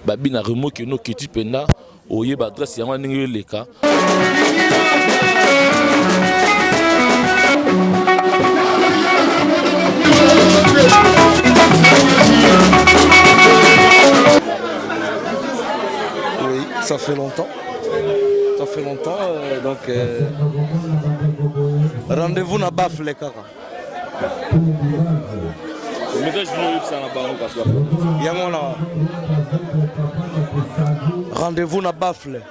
Babi na remo que no kiti penda oye ba adresse yango ndenge leka. Oui, ça fait longtemps. Ça fait longtemps, donc rendez-vous na baf les kaka. Rendez-vous na bafle.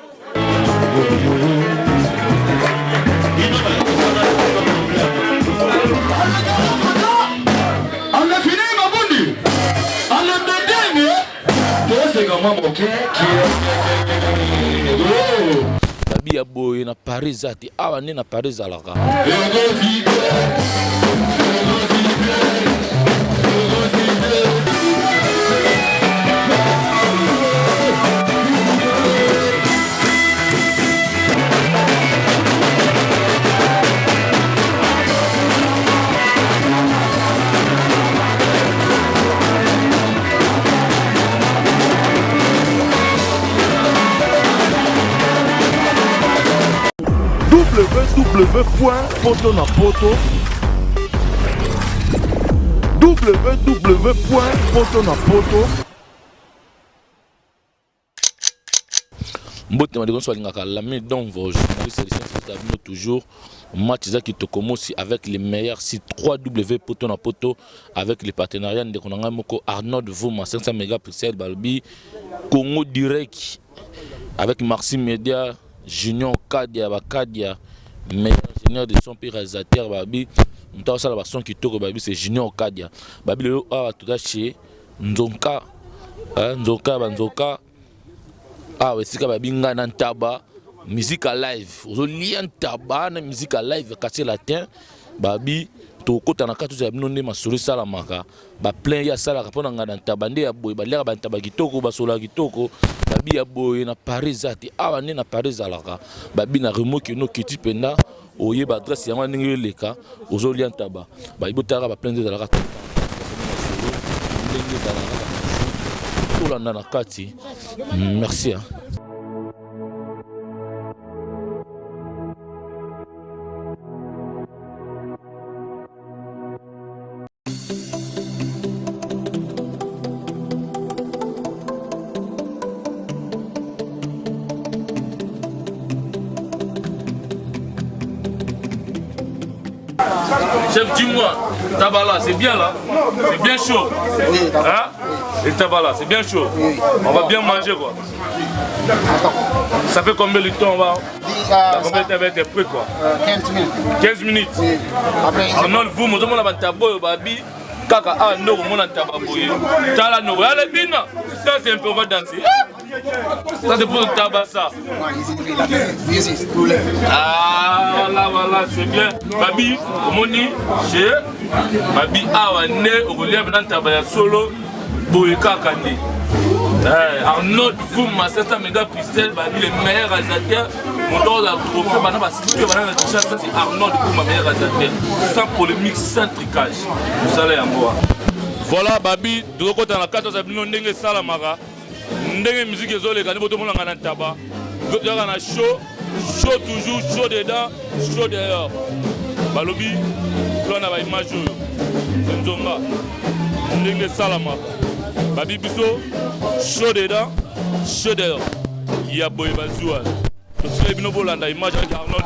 On a fini ma bondi. On a bédé. C'est comment mon Babi aboye na Paris ati awa ne na Paris alaka. www.potonapoto www.potonapoto Mbote madégon soit l'ingaka la main dans vos journalistes et toujours match qui te commence avec les meilleurs sites www.potonapoto avec les partenariats de Konanga Moko Arnaud Vouma 500 mégapixels Balbi Congo direct avec Maxime Media Junior Kadia Bakadia meilleur ingénieur de son pays réalisateur Babi on ça la son qui tourne Babi c'est Junior Kadia Babi le a tout chez Nzonka Nzonka ah ouais c'est que Babi ngana ntaba musique à live aujourd'hui ntaba na musique à live quartier latin Babi to kota na katu ya binonde masuri sala maka ba plein ya sala kapona ngana ntaba nde ya boy ba lera ba ntaba kitoko ba sola kitoko Babi ya boy na Paris ati awa ne na Paris alaka Babi na remo que no kiti penda oye ba adresse yango ndenge leka ozoli ntaba ba ibotaka ba plein de alaka ndenge dalaka tout là na kati merci hein. Chef, dis-moi, Tabala, c'est bien là? C'est bien chaud? Oui, hein? Et Tabala, c'est bien chaud? Oui. On va bien manger quoi? Attends. Ça fait combien de temps on va? Combien de temps va être prêt quoi? 15 minutes. 15 minutes? Oui. Après, vous, vous avez un tabou, babi. Kaka, ah, non, mon tababoye. Tala, non, allez, bina. Ça, c'est un peu, on va danser. Ça, c'est pour le tabac, ça. Ah, là, voilà, c'est bien. Babi, comment on dit? Babi, ah, on est au relief dans le tabac solo. Boye, kaka, Arnaud Vouma 700 mégapixels, Babi, les meilleurs réalisateurs. Mon tour de trophée, ça c'est Arnaud Vouma, meilleur réalisateur. Sans polémique, sans tricage. Vous allez en voir. Voilà, Babi, de l'autre côté, dans la 14 abonnés, on est salamara. Ndenge musique est zolé, quand on a un tabac. On a chaud toujours, chaud dedans, chaud dehors. Balobi, on a une image. C'est une zonga. Ndenge salamara. Babi Bisso, chaud dedans, chaud dehors. Il y a Boy Bazoua. Donc si vous avez une image avec Arnaud de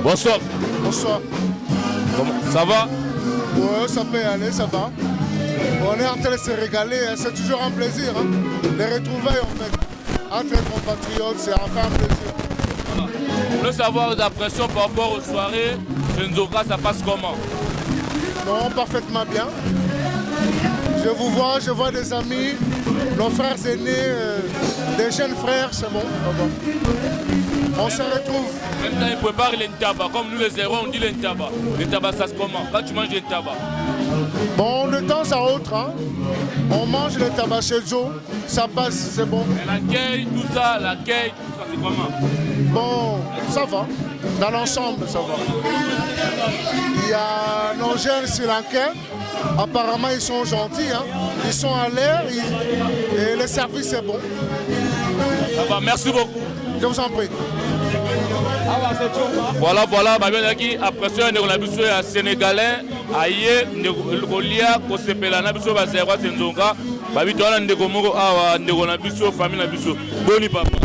Bonsoir. Bonsoir. Ça va? Ouais, ça peut aller, ça va. On est en train de se régaler, hein. C'est toujours un plaisir. Hein. Les retrouvailles en fait, entre les compatriotes, c'est enfin un plaisir. Voilà. Je veux savoir d'impression par rapport aux soirées de Nzoka, ça passe comment? Non, parfaitement bien. Je vous vois, je vois des amis, nos frères aînés, des jeunes frères, c'est bon. On se retrouve. Maintenant, ils préparent les ntaba. Comme nous les zéros, on dit les ntaba. Les ntaba, ça se comment? Quand tu manges les ntaba? Bon, de temps à autre, hein, on mange le tabac chez Joe, ça passe, c'est bon. Et l'accueil, tout ça, c'est comment? Bon, ça va. Dans l'ensemble, ça va. Il y a nos jeunes Sri Lankais. Apparemment, ils sont gentils. Hein. Ils sont à l'air et le service est bon. Ça va, merci beaucoup. Je vous en prie. Voilà, babionaki après ndeko na biso ya sénégalais aye ndeko lia ko sepela na biso ba zéro Nzonga babi to na ndeko moko awa ndeko na biso famille na biso boni papa.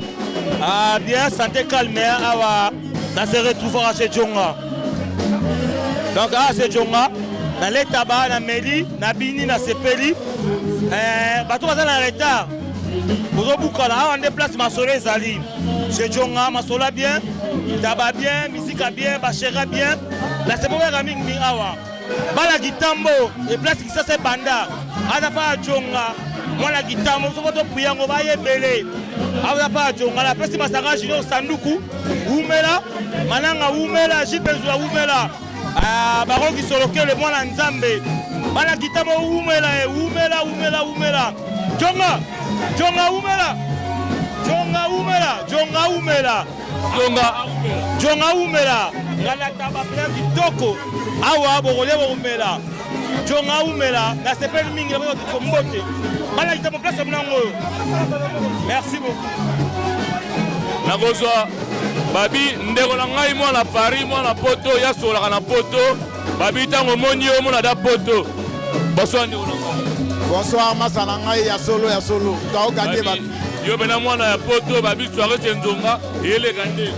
Ah bien, santé calme awa ça se retrouvera chez Djonga. Donc à chez Djonga dans les tabac na meli na bini na sepeli bato baza na retard. Bozo bukala awa on déplace masolo ezali chez Djonga masolo bien. Daba bien, musique bien, bachera bien. La semoga raming mi awa. Bala gitambo, et place qui ça c'est banda. Ada pa Djonga. Moi la gitambo, so voto priyango ba yebele. Ada pa Djonga, la place masanga jino sanduku. Umela, mananga umela, jipezwa umela. Ah, baron qui soloke le moi la nzambe. Bala gitambo umela, umela. Djonga, Djonga umela. Djonga umela ngana taba plein kitoko awa bokole umela Djonga umela na sepeli mingi na ko mbote bala kitamo place mnango. Merci beaucoup. Nakozwa babi ndeko na ngai mo na Paris mo na poto ya sola na poto babi tango moni yo mo na da poto. Bonsoir ndeko na ngai. Bonsoir masana ngai ya solo. Kao gagner babi. Yo bena mwana ya poto babi soirée Nzonga ele gande.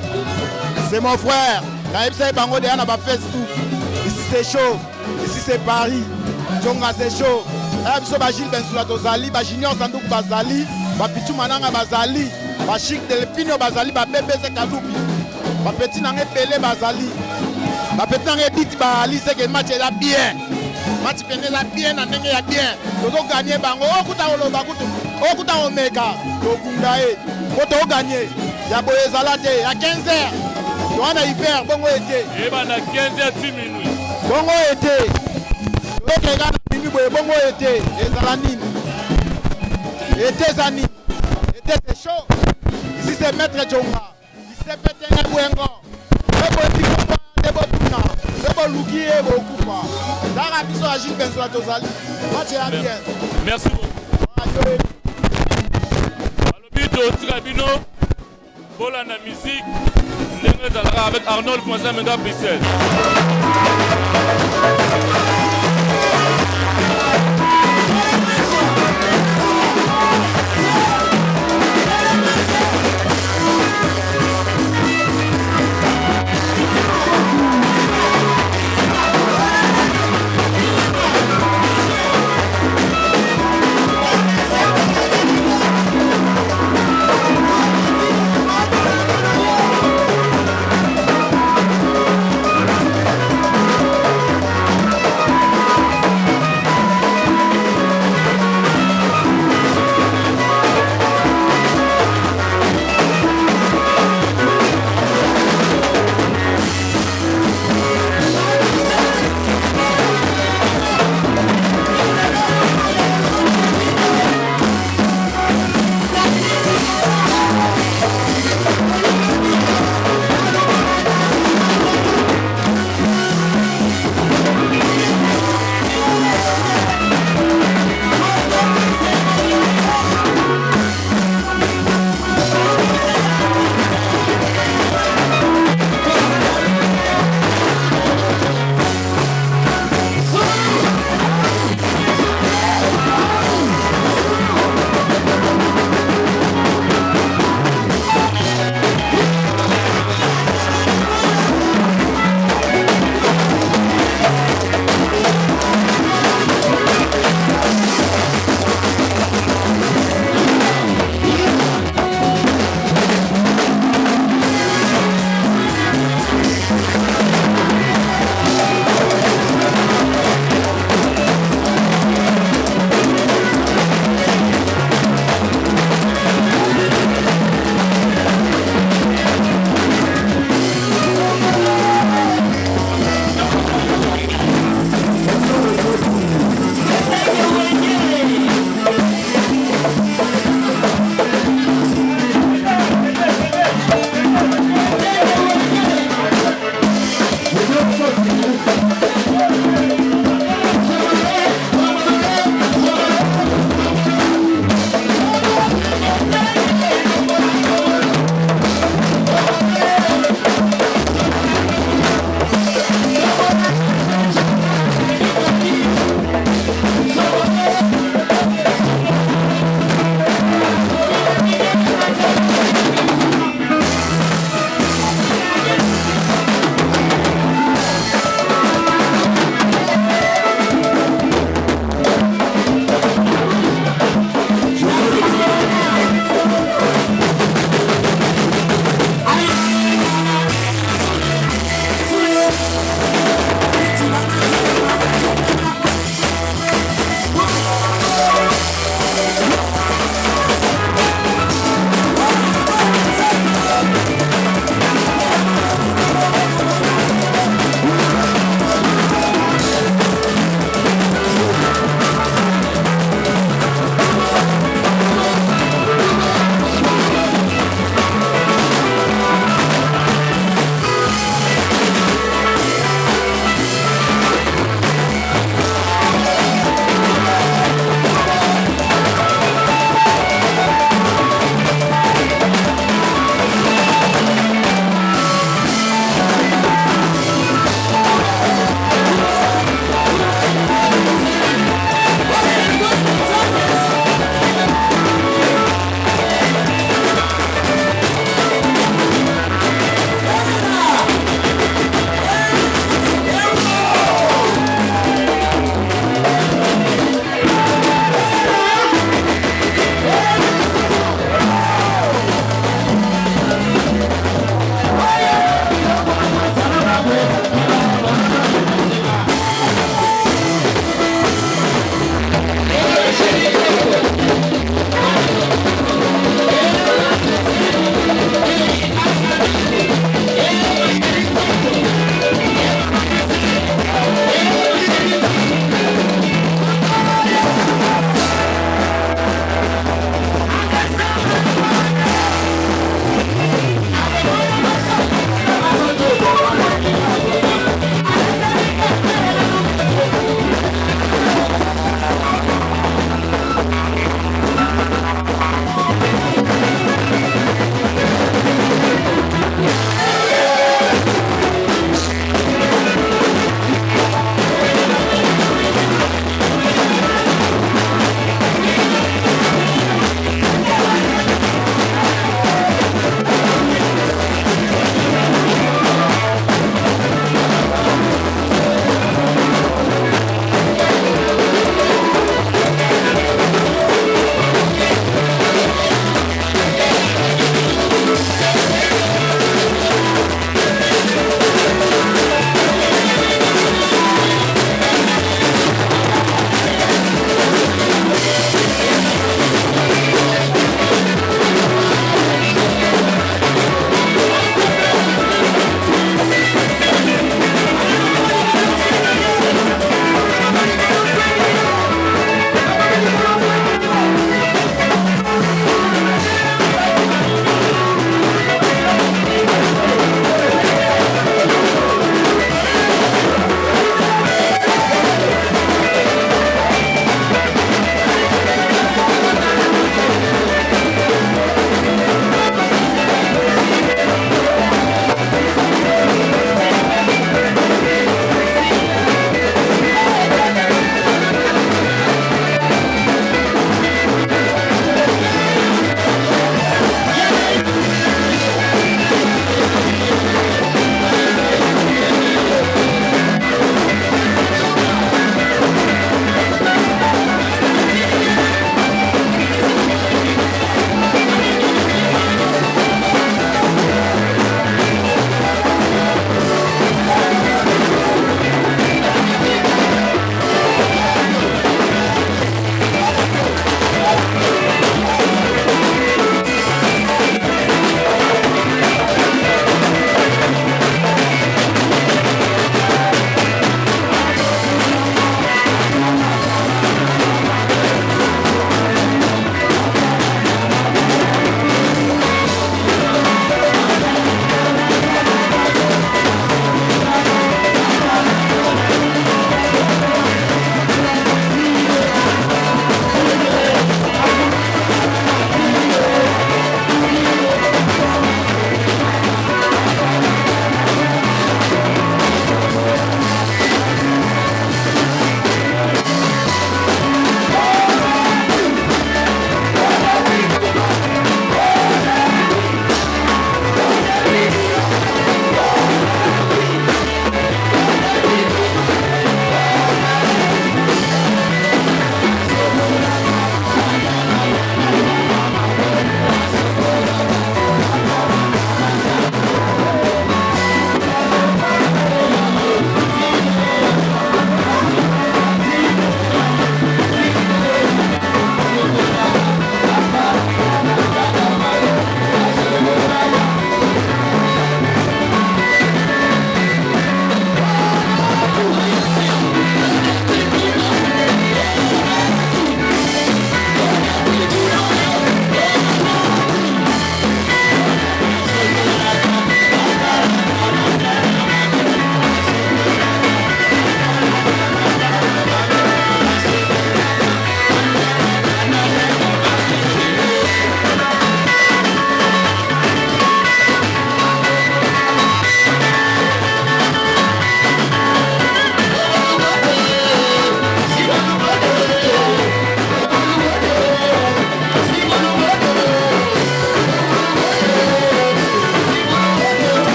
C'est mon frère. Naïbsa bango de na ba Facebook. Ici c'est chaud. Ici c'est Paris. Djonga c'est chaud. Naïbso ba Gilles Benzula tozali, ba Junior Sandouk bazali, ba Pichu Mananga bazali, ba Chic Delphine bazali, ba BBC Kaloubi. Ba Petit Nangé Pelé bazali. Ba Petit Nangé Biti ba Ali c'est que match est là bien. Match pené là bien na ndenge ya bien. Tozo gagner bango. Okuta oloba kutu. Okuta omeka. Tokundae. Koto gagner. Ya boye zalate ya 15h. On a hyper, bongo été. Et ben à 15h 10 minutes. Bongo été. Le gars minute bongo été. Et Zalanine. Été Zani. Été c'est chaud. Ici c'est Maître Djonga. Ici c'est Pété Ngouengo. C'est bon Tikoma, c'est bon Tuna. C'est bon Luki et bon Koupa. Dans la biso à Gilles Benzula tozali. Match est bien. Merci beaucoup. Alobito Trabino. Pour la musique. Avec Arnold François Menga Bissel.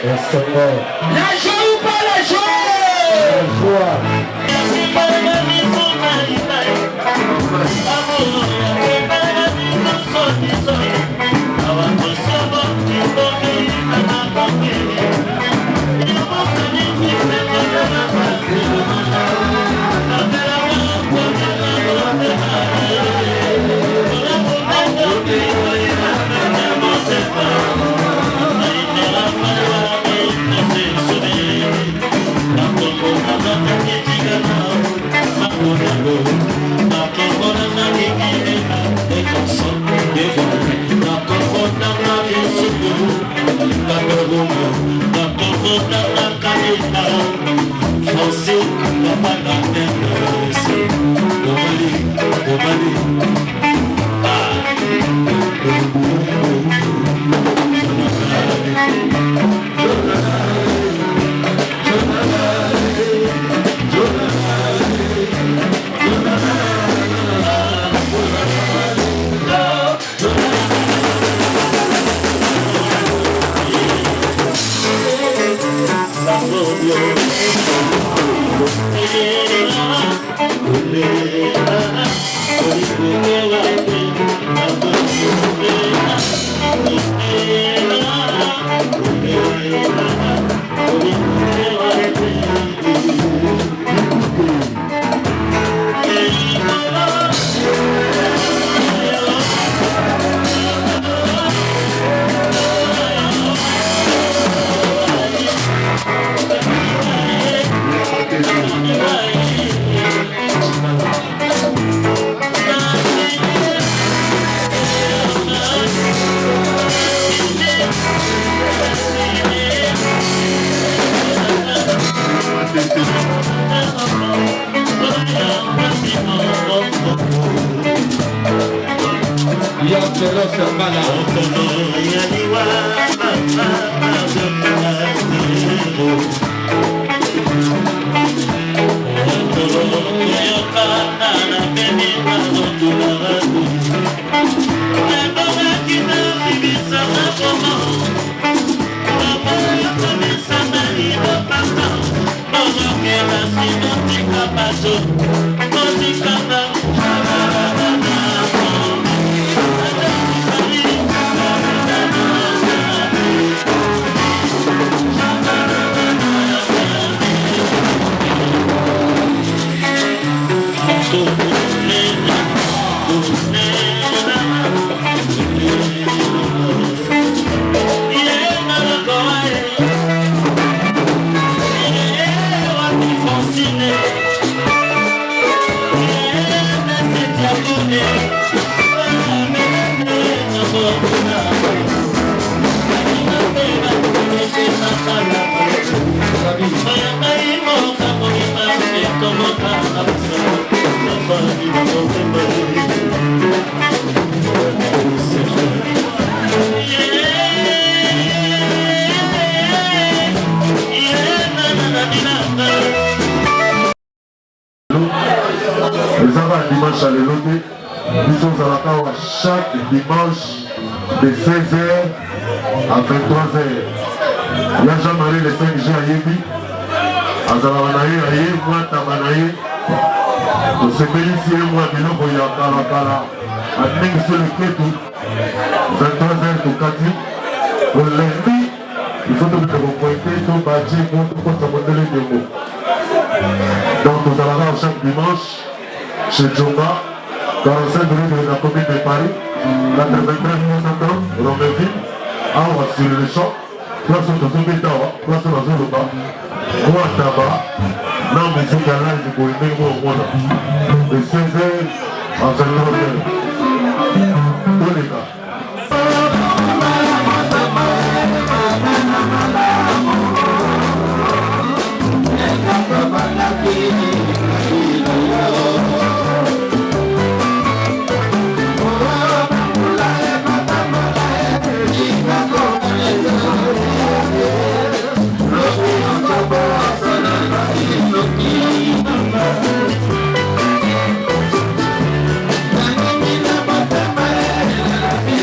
joie ou pas la joie? Dimanche à l'éloté, nous sommes à la Kawa chaque dimanche de 16h à 23h. Il y a Jean-Marie le 5G à Yébi, à Zalamanaye, à Yé, moi Tamanaye. Nous sommes ici, moi, Biloko Yakala, à Ning sur le Kétou, 23h au Kati. Pour lundi, il faut que vous pointiez tout bâti pour tout ça modèle de mots. Donc nous allons chaque dimanche chez Djonga, 45 rue de la commune de Paris, 93 130, Romainville, Awa sur le champ, place de Zometawa, place de Zoloba, Moi Taba, non mais c'est qu'à l'âge de Bohemé, moi au monde, de 16h à 23h. Tous les gars. Thank you.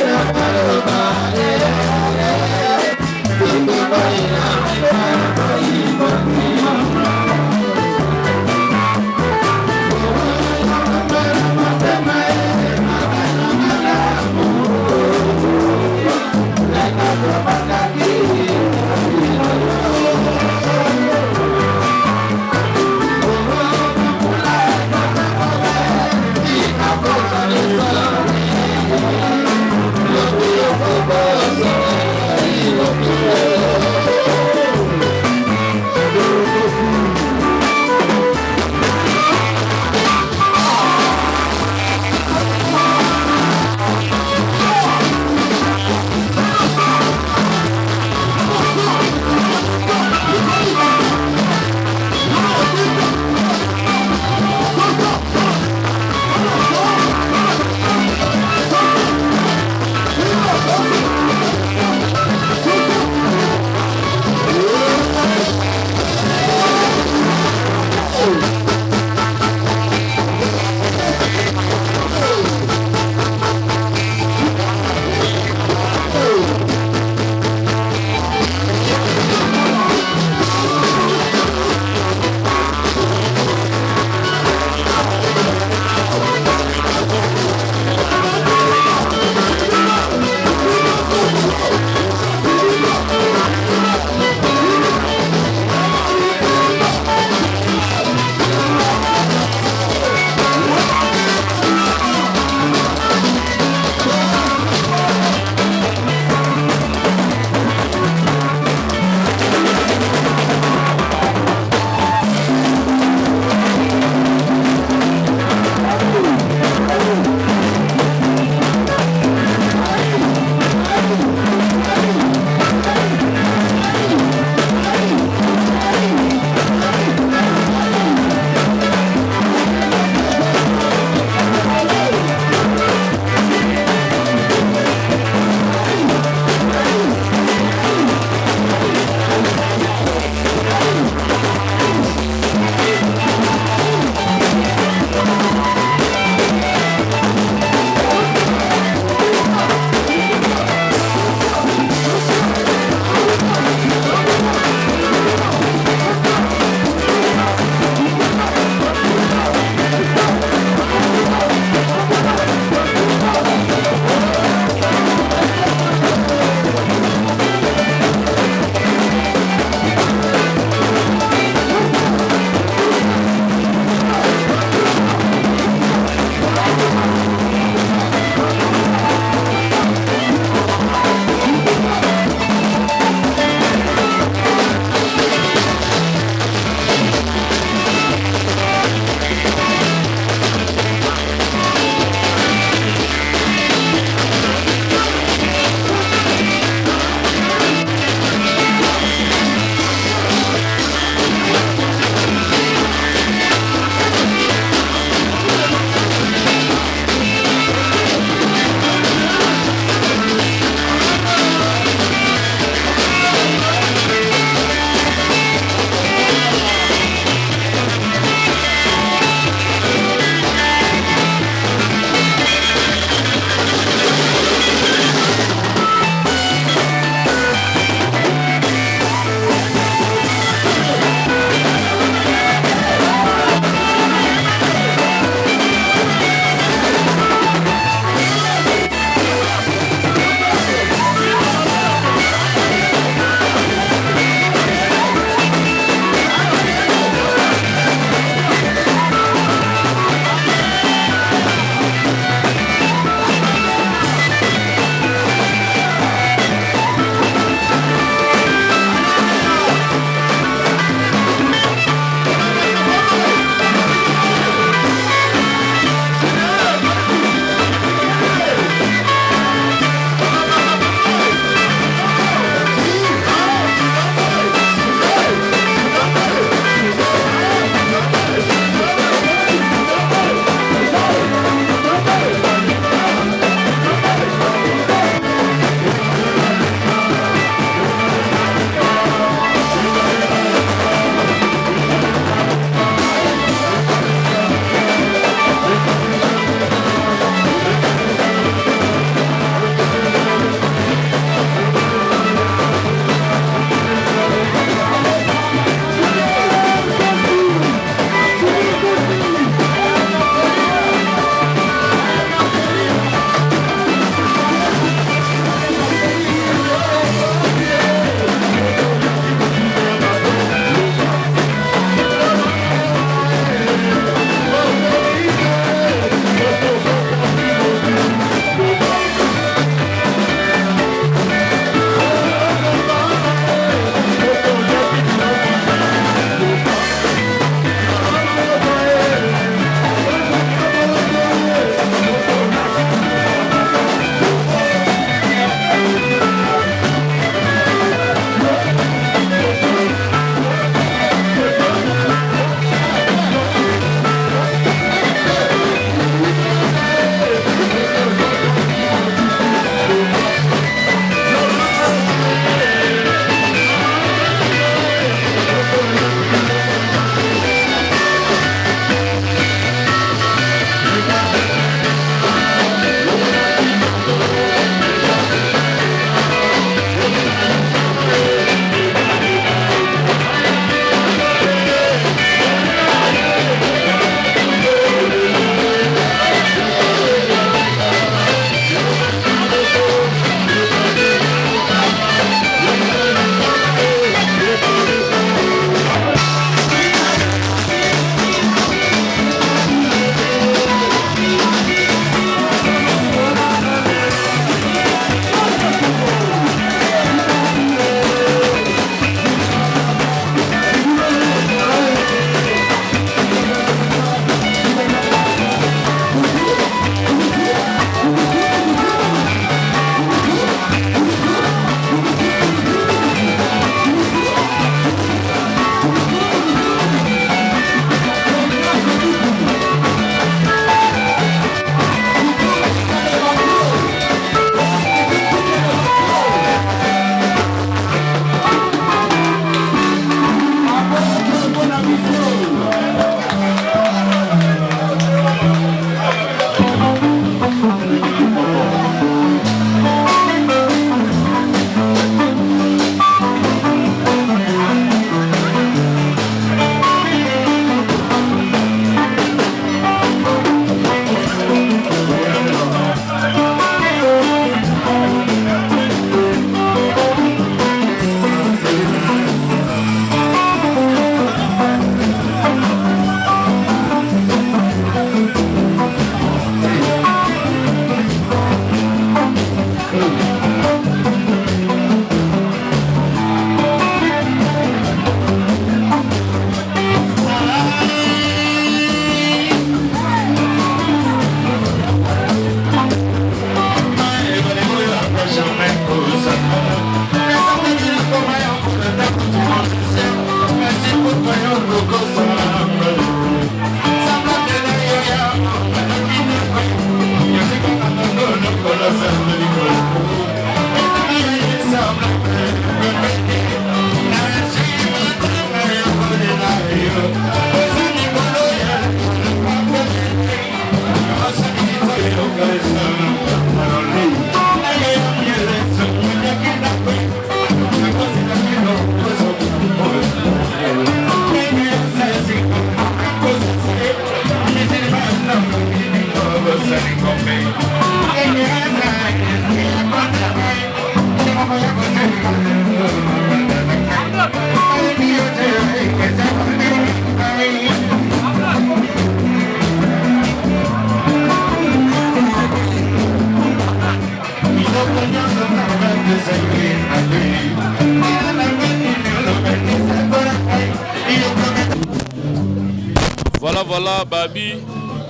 voilà, Babi,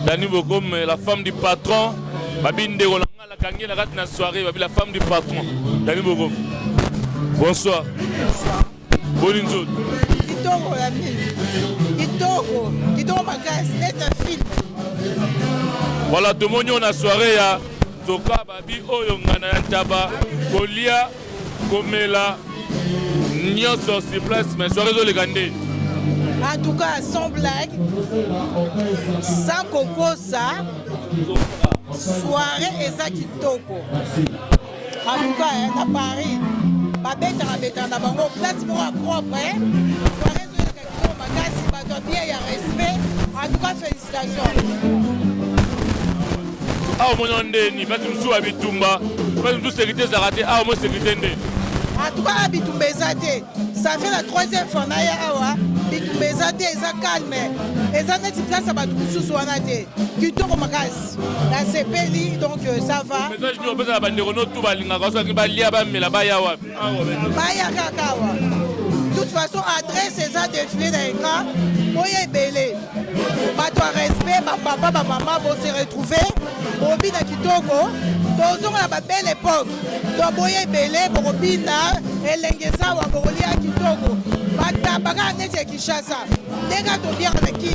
Dani Bokom, la femme du patron. Babi Ndero, la soirée, Babi, la femme du patron. Dani Bokom. Bonsoir. Bonne zone. Kitoko, l'ami. Kitoko, Magas, c'est un film. Voilà, tout le monde a soirée, ya. Toka, Babi, Oyongana, Yantaba, Kolia, Komela, Nyoso, sur place, mais soirée, les gandés. En tout cas, sans blague, sans coco, ça, soirée et ça kitoko. En tout cas, à Paris, ma bête à la banque, place pour un propre, soirée de kitoko, ma casse, ma bien, il y a respect. En tout cas, félicitations. Ah, mon nom ni pas tout à Bitumba, pas tout sécurité Zarate, ah, mon sécurité. En tout cas, à Bitumba, ça fait la 3e fois, Awa. Bitumba, ça calme. Et ça n'est pas place à Batoussou, Soanate. Kitoko Makas, la CPLI, donc ça va. Mais ça, je ne sais pas si tout va linga, parce que Balia, mais la Bayawa. Baya Kakawa. De toute façon, adresse ces défilés dans les cas, Boye Belé. Pas toi respect, ma papa, ma maman vont se retrouver. Bobina Kitoko, dans une belle époque. Donc Boye Belé, Bobina, Elengesa, Wabolia Kitoko. Batabaga Nete Kishasa. Dès que tu viens avec qui,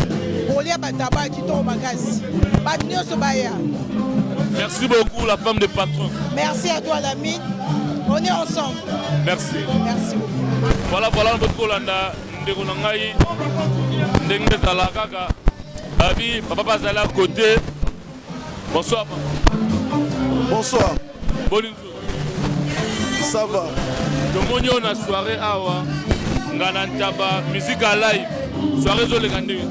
Bolia Bataba Kitoko Makas. Batnio Sobaya. Merci beaucoup, la femme de patron. Merci à toi, l'ami. On est ensemble. Merci. Merci beaucoup. Voilà, notre Kolanda, Ndegonangaï, Ndenge Zalakaka, Babi, papa Zala à côté. Bonsoir. Bonsoir. Bonne Ça va. Le monde on a soirée awa, Nganantaba, musique à live, soirée sur les gandés.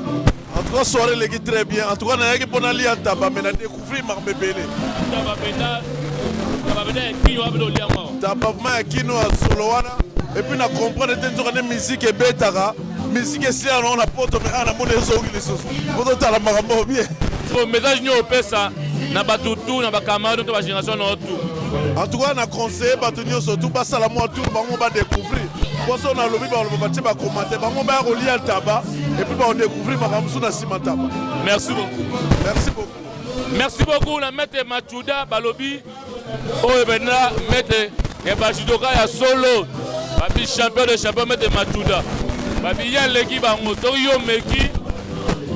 En tout cas, soirée les très bien. En tout cas, on a bon ali à Taba, mais on a découvert Marmé Belé. Taba Taba Kino à Soloana. Et puis, on a compris que la musique est bête. Musique est si on a pas mais on a mon réseau qui les sous. On a la maramo bien. Le message nous opère ça. Na batutu, na bakamado, na génération na tout. En tout cas, on a conseillé Batunio surtout pas ça la moi tout, on va découvrir. Pour ça on a lobby on va commenter, on va relier à Taba et puis on découvrir Maramsou na Simantaba. Merci beaucoup. Merci beaucoup. Merci beaucoup la maître Machuda Balobi. Oh Ebena maître et Bajidoka ya solo. Babi champion de champion maître Machuda. Babi ya l'équipe en moto yo meki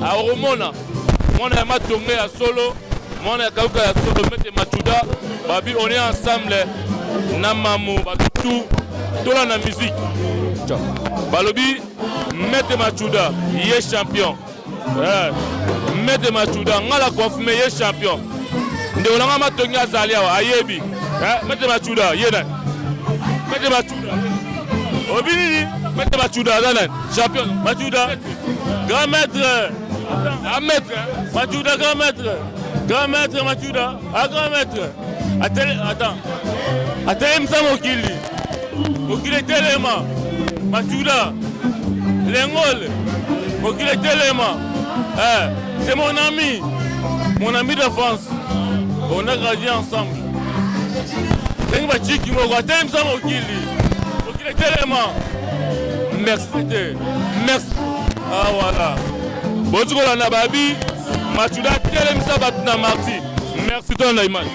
a Romona. Mon a tombé à solo. Mon a kauka ya solo maître Machuda. Babi on est ensemble. Namamu tout dans la musique. Balobi maître Machuda, il est champion. Maître Machuda, on a confirmé il est champion. On a matongi azalia ayebi. Maître Machuda, yena. Maître Machuda. Obini, Maître Machuda, champion. Machuda, grand maître. Un maître. Machuda, grand maître. Grand maître Machuda, grand maître. Attends. Attends, ça Mokili. Mokili Telema. Machuda. Lengol. Mokili Telema. C'est mon ami de France. On a grandi ensemble. Merci. Merci. Ah voilà. Bonjour la Babi. Machuda Telem Sabatna Marti. Merci ton Naïman.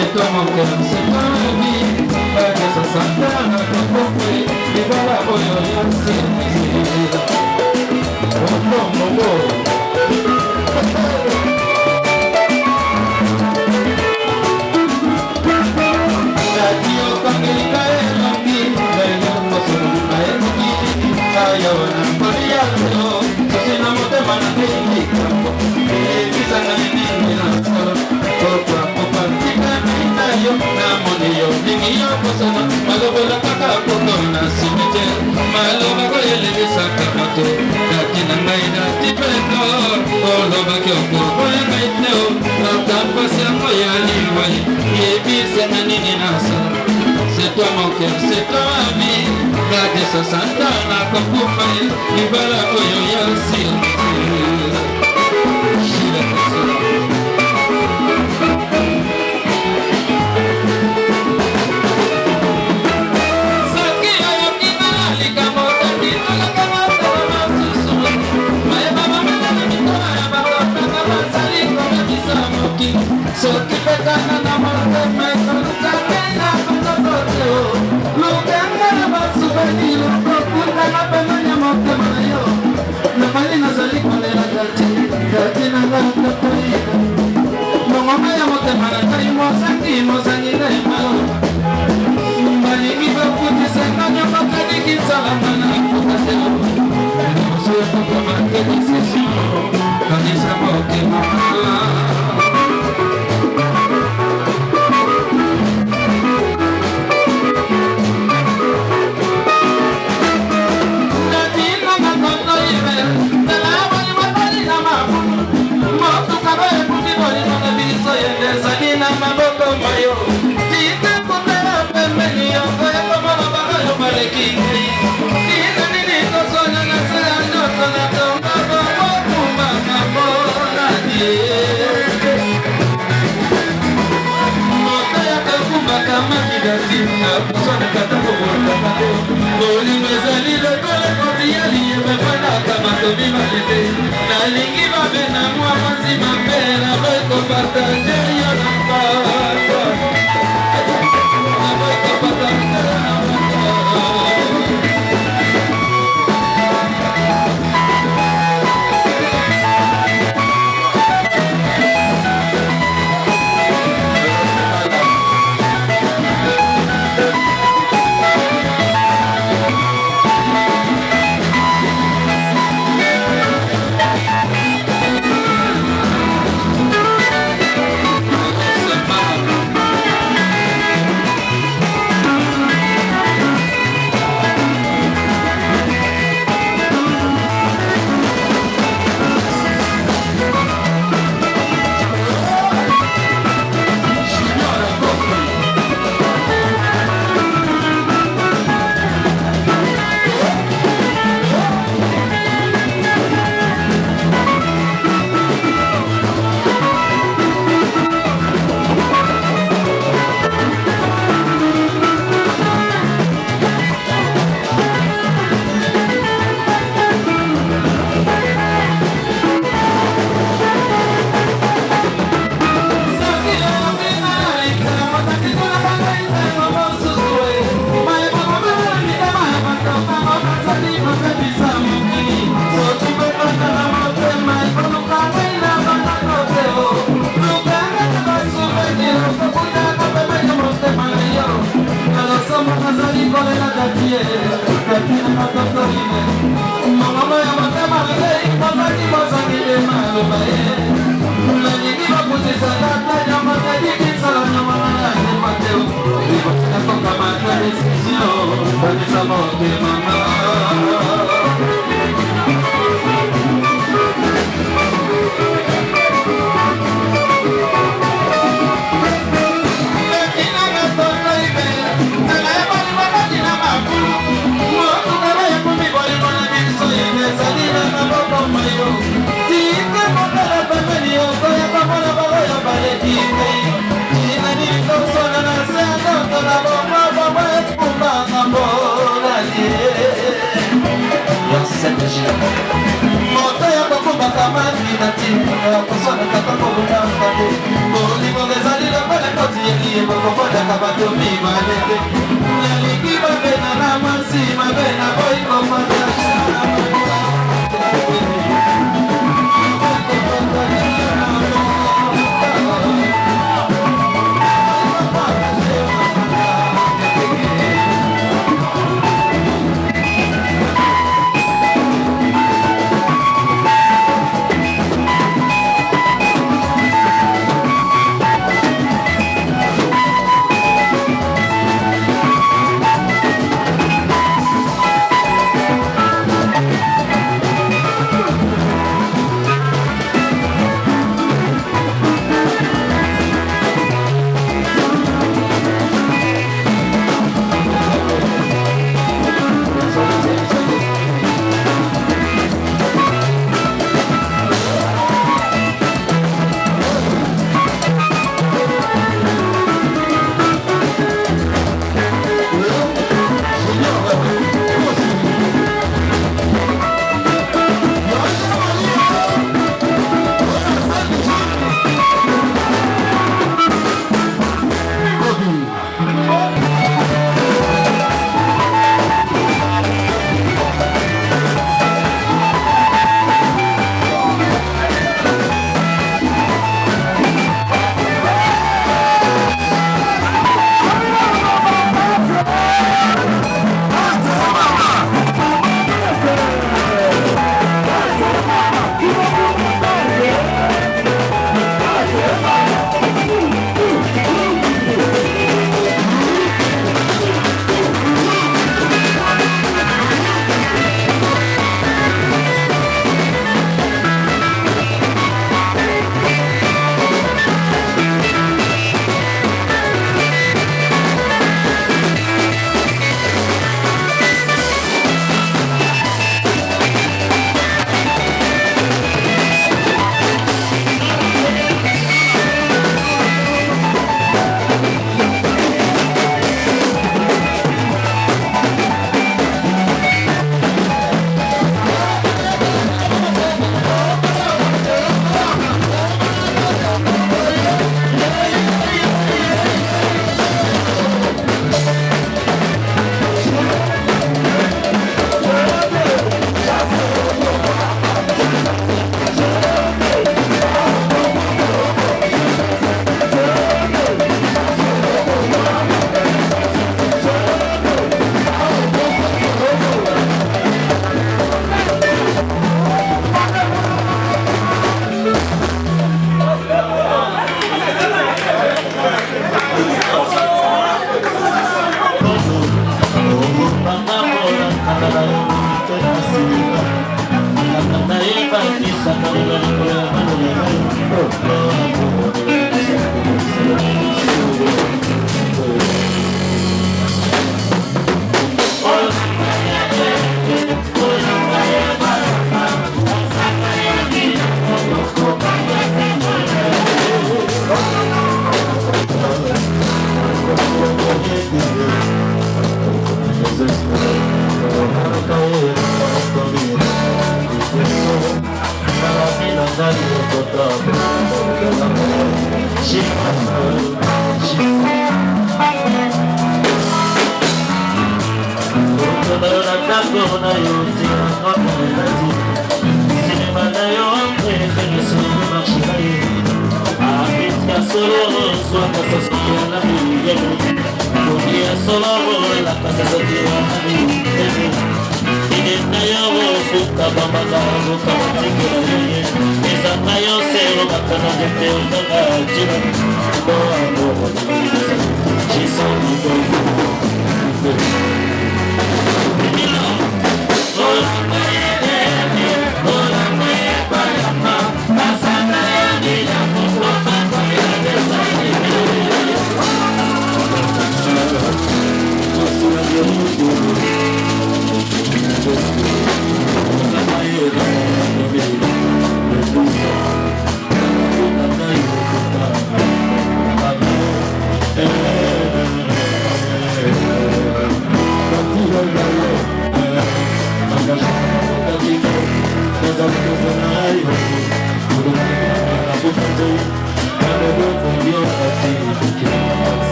c'est toi mon cœur, c'est toi ma vie. Pas de ça s'entend, pas compris. Et voilà, oh yo, c'est oh non, mon beau. C'est toi mon cœur, c'est toi ma vie. Gade sa santana kakufaye Ibala oyo yansi Shila kasera Saki ayo kinala likamota kinala kamata na susu Mae mama mena mitoa ya bakapanga masali kama kisamoki Soki pekana na marte meko Sakena kutotote Luganga na basubeni Lukukuta na pemanya mote manayo Namali nazali kolera gati Gati na gata kuida Mongoma ya mote manakai Mosangi mosangi na imalo Mbalingi bakuti senganyo Makadiki salamana Kukateo Mosue kuka makede sisi Kanisa mote mama Nalingi babe na mwa masi mapela Boiko partage yo na pata Boiko partage yo na Moto ya ye bakobotaka bato mibale te nalingi babena na mwasi mabe na boyi komontage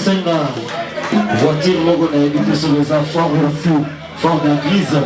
tosenga voiture moko na yebi te soki eza fort ya fou fort ya grise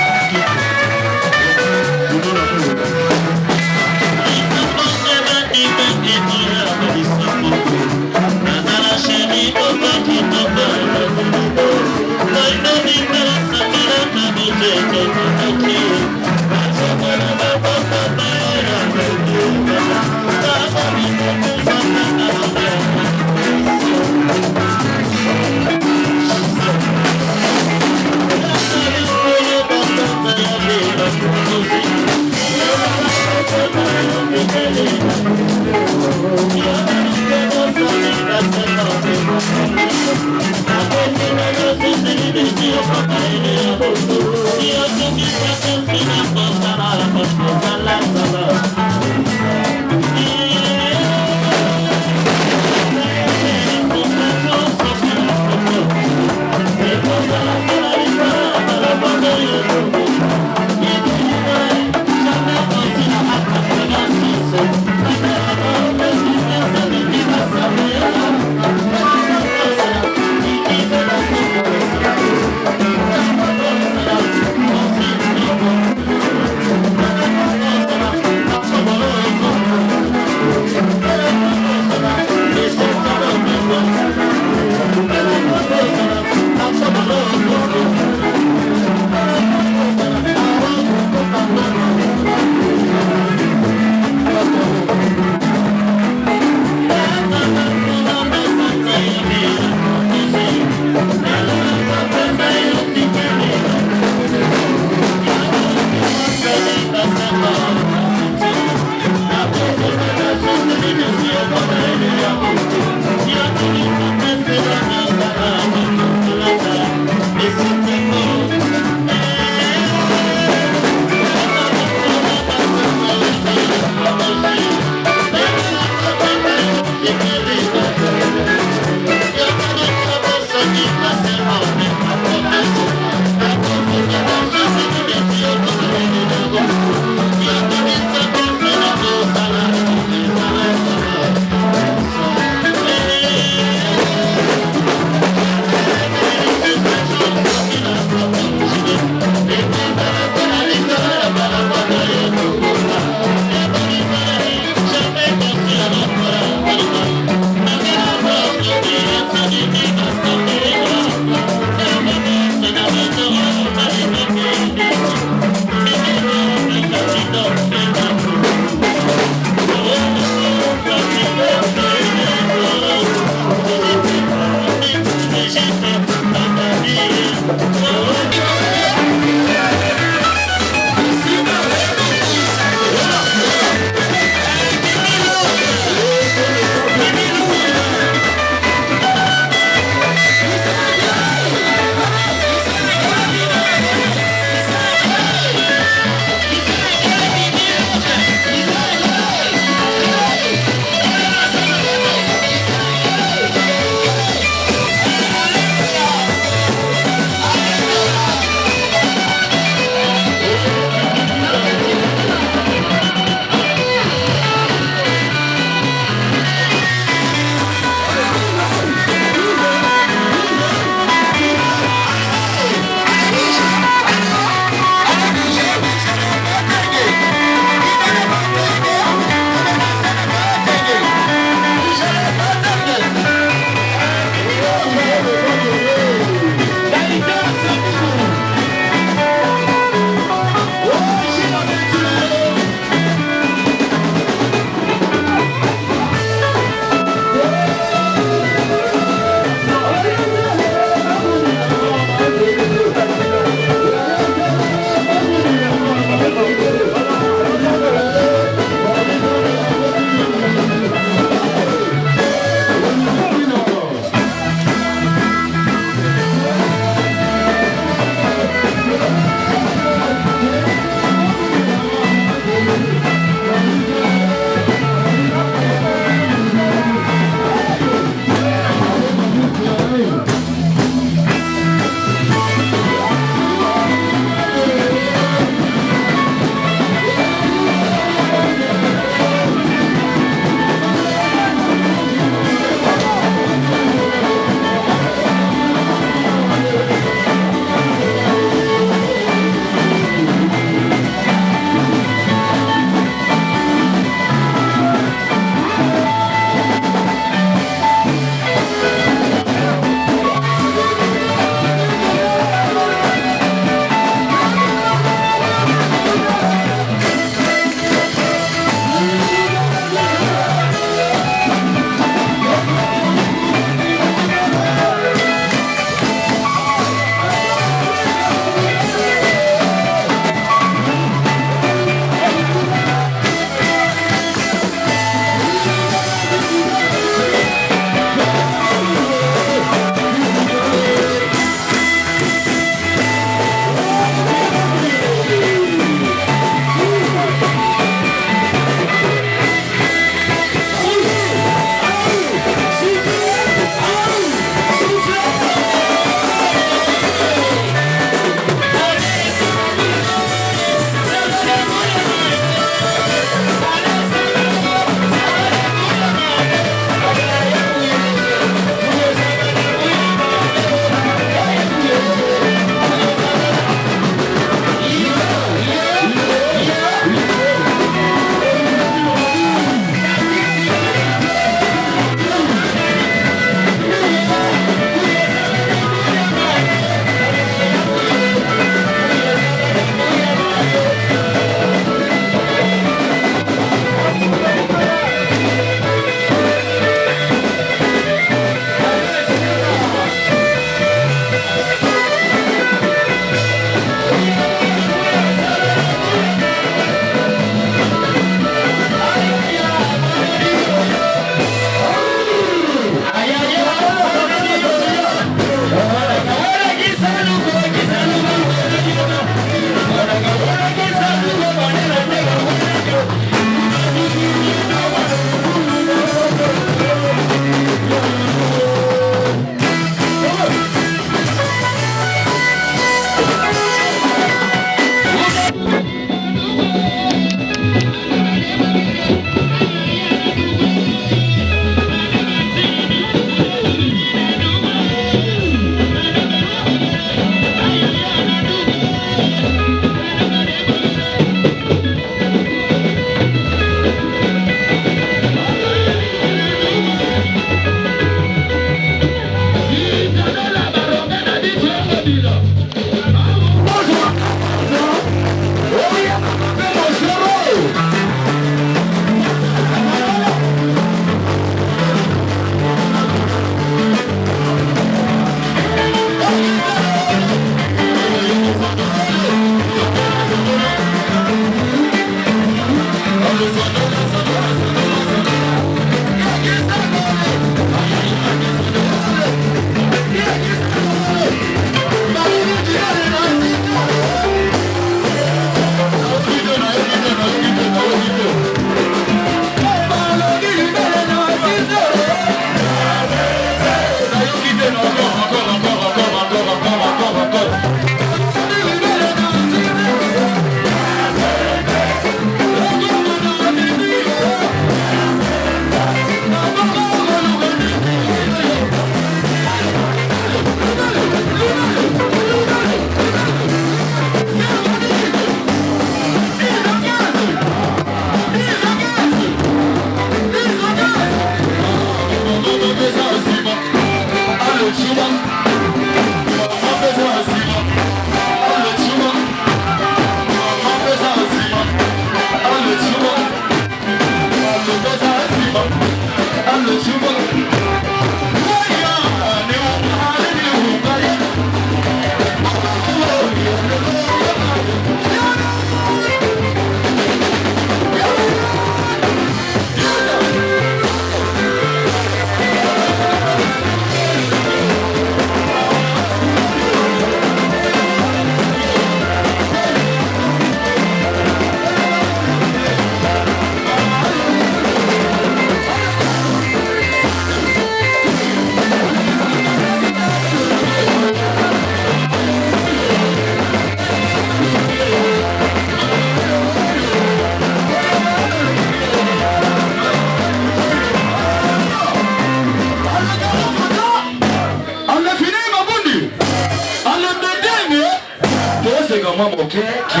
maman moke qui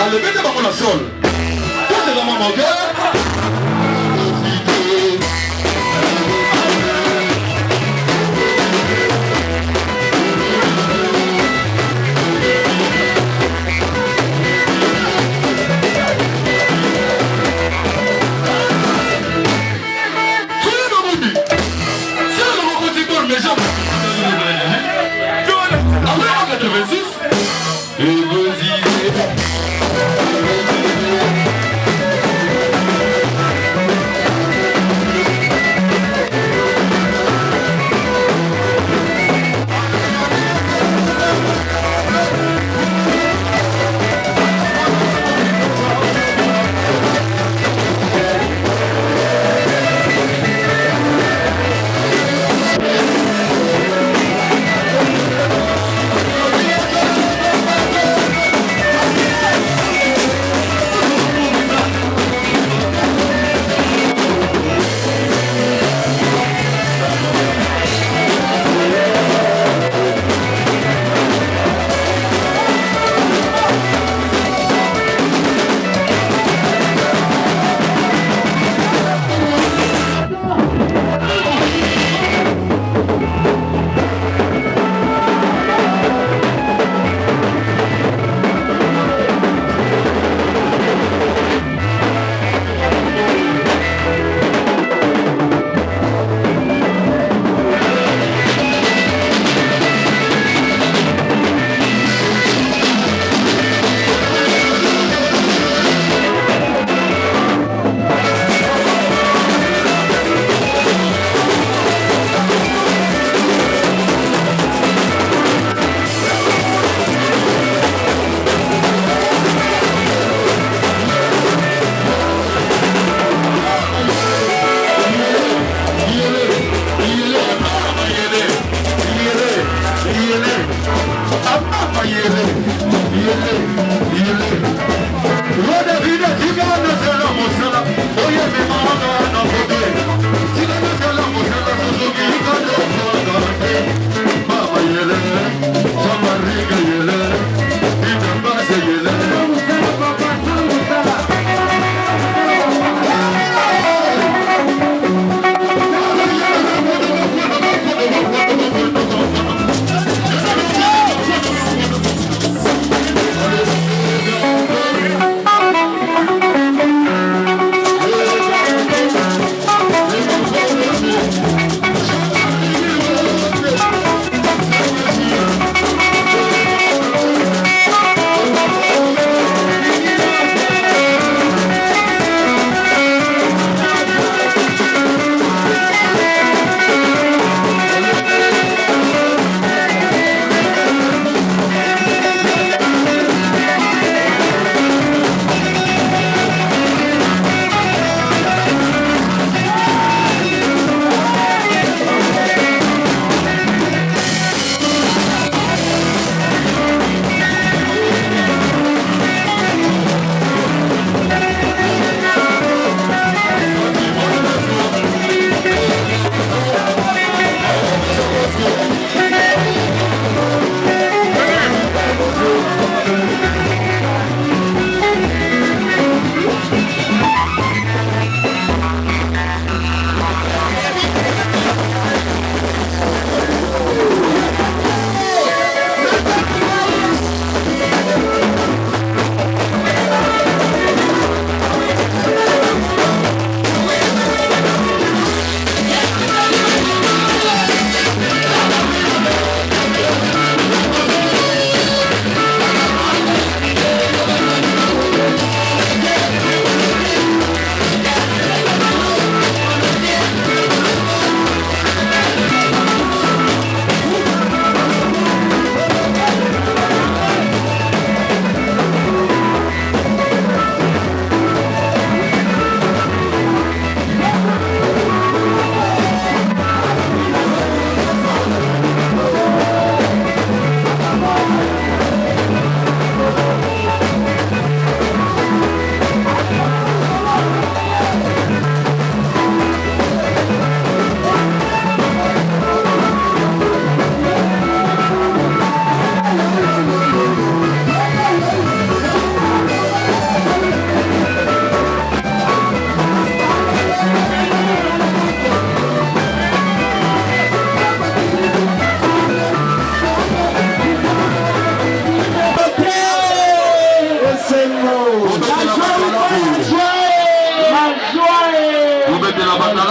Alebete bango na sol. Tout c'est la maman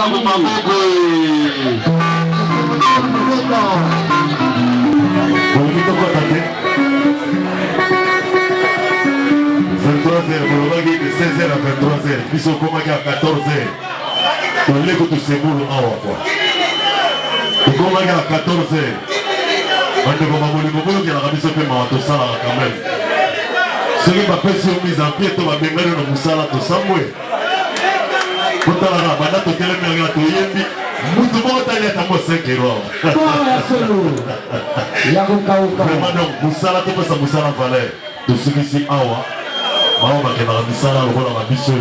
mabu mabubu. Bonito quoi t'as 23h, de 16h à 23h, puis on commence à 14h. On est comme tout ce monde en haut. On commence à 14h. On est comme un monument qui a ramené ce paiement à tout ça quand même. Ce qui m'a fait sur mise en pied, tu vas bien dans le salon de Samoué. Quand tu as la banane, tu as le meilleur de Yébi. Tout le monde a été à moi 5 euros. Vraiment donc, Moussala, tu peux ça Moussala Valais. De celui-ci, Awa. Maman m'a dit que Moussala, le rôle à ma biseau.